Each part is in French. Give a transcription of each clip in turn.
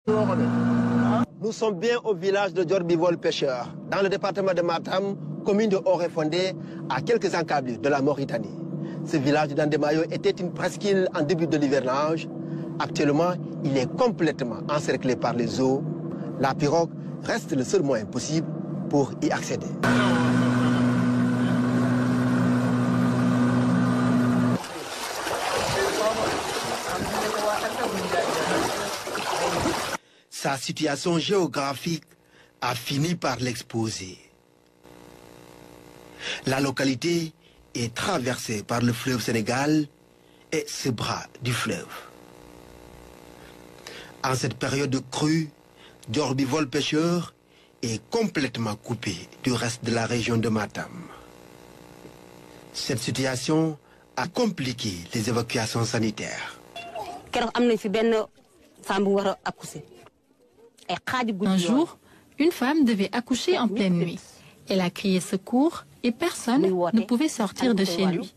Nous sommes bien au village de Djorbivol Pêcheur, dans le département de Matam, commune de Orefondé, à quelques encablures de la Mauritanie. Ce village de Dandemayo était une presqu'île en début de l'hivernage. Actuellement, il est complètement encerclé par les eaux. La pirogue reste le seul moyen possible pour y accéder. Sa situation géographique a fini par l'exposer. La localité est traversée par le fleuve Sénégal et ses bras du fleuve. En cette période de crue, Djorbivol Pêcheur est complètement coupé du reste de la région de Matam. Cette situation a compliqué les évacuations sanitaires. Un jour, une femme devait accoucher en pleine nuit. Elle a crié secours et personne ne pouvait sortir de chez lui.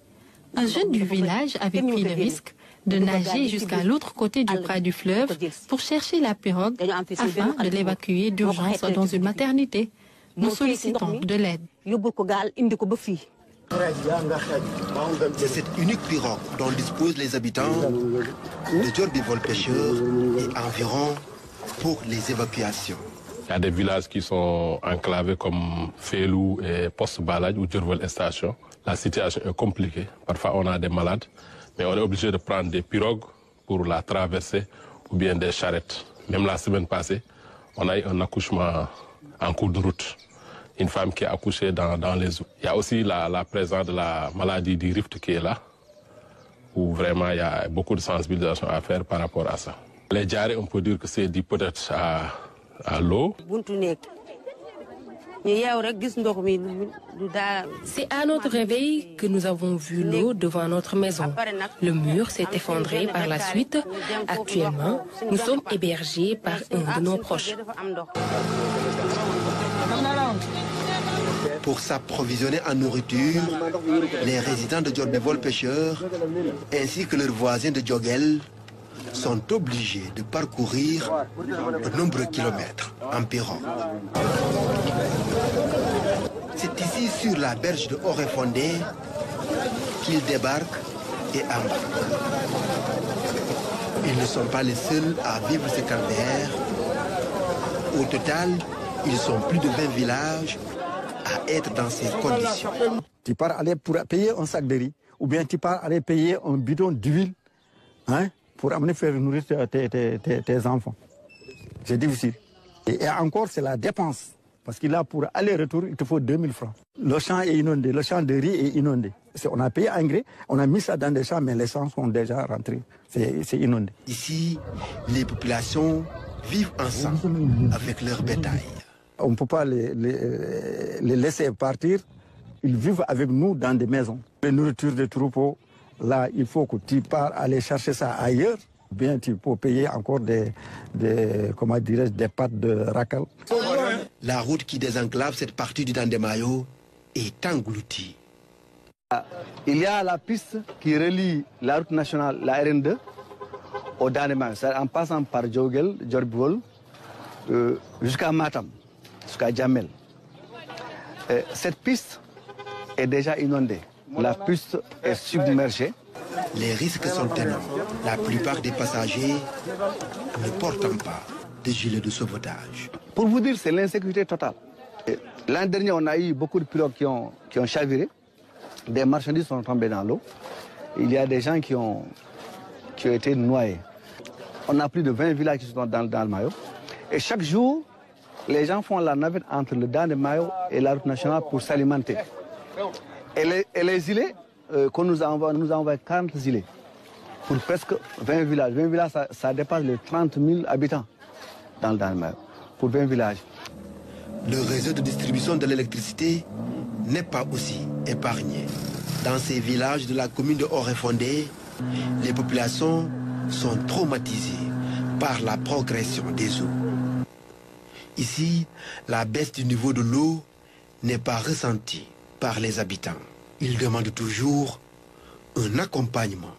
Un jeune du village avait pris le risque de nager jusqu'à l'autre côté du bras du fleuve pour chercher la pirogue afin de l'évacuer d'urgence dans une maternité. Nous sollicitons de l'aide. C'est cette unique pirogue dont disposent les habitants de Djorbivol Pêcheur et environ pour les évacuations. Il y a des villages qui sont enclavés comme Félou et Post-Balaj ou Djorbivol Station. La situation est compliquée. Parfois, on a des malades, mais on est obligé de prendre des pirogues pour la traverser ou bien des charrettes. Même la semaine passée, on a eu un accouchement en cours de route. Une femme qui a accouché dans les eaux. Il y a aussi la présence de la maladie du Rift qui est là, où vraiment il y a beaucoup de sensibilisation à faire par rapport à ça. Les diarrhées, on peut dire que c'est dû peut-être à l'eau. C'est à notre réveil que nous avons vu l'eau devant notre maison. Le mur s'est effondré par la suite. Actuellement, nous sommes hébergés par un de nos proches. Pour s'approvisionner en nourriture, les résidents de Djorbivol Pêcheur ainsi que leurs voisins de Djogel sont obligés de parcourir de nombreux kilomètres en pirogue. C'est ici, sur la berge de Orefondé, qu'ils débarquent et embarquent. Ils ne sont pas les seuls à vivre ce calvaire. Au total, ils sont plus de 20 villages à être dans ces conditions. Tu pars aller pour payer un sac de riz, ou bien tu pars aller payer un bidon d'huile, hein, pour amener faire nourrir tes enfants. C'est difficile. Et encore, c'est la dépense. Parce que là, pour aller-retour, il te faut 2000 francs. Le champ est inondé, le champ de riz est inondé. On a payé engrais, on a mis ça dans des champs, mais les champs sont déjà rentrés. C'est inondé. Ici, les populations vivent ensemble avec leur bétail. On ne peut pas les laisser partir. Ils vivent avec nous dans des maisons. Les nourritures des troupeaux, là, il faut que tu pars aller chercher ça ailleurs. Bien, tu peux payer encore des pâtes de racal. La route qui désenclave cette partie du Dandemayo est engloutie. Il y a la piste qui relie la route nationale, la RN2, au Dandemayo, en passant par Djogel, Djorbivol, jusqu'à Matam, jusqu'à Djamel. Cette piste est déjà inondée. La piste est submergée. Les risques sont énormes. La plupart des passagers ne portent pas de gilet de sauvetage. Pour vous dire, c'est l'insécurité totale. L'an dernier, on a eu beaucoup de pirogues qui ont chaviré. Des marchandises sont tombées dans l'eau. Il y a des gens qui ont été noyés. On a plus de 20 villages qui sont dans le Mayo. Et chaque jour, les gens font la navette entre le Dandemayo et la route nationale pour s'alimenter. Et les îlets qu'on nous a envoyé 40 îlets pour presque 20 villages. 20 villages, ça dépasse les 30 000 habitants dans le Dandemayo, pour 20 villages. Le réseau de distribution de l'électricité n'est pas aussi épargné. Dans ces villages de la commune de Orefondé, les populations sont traumatisées par la progression des eaux. Ici, la baisse du niveau de l'eau n'est pas ressentie par les habitants. Ils demandent toujours un accompagnement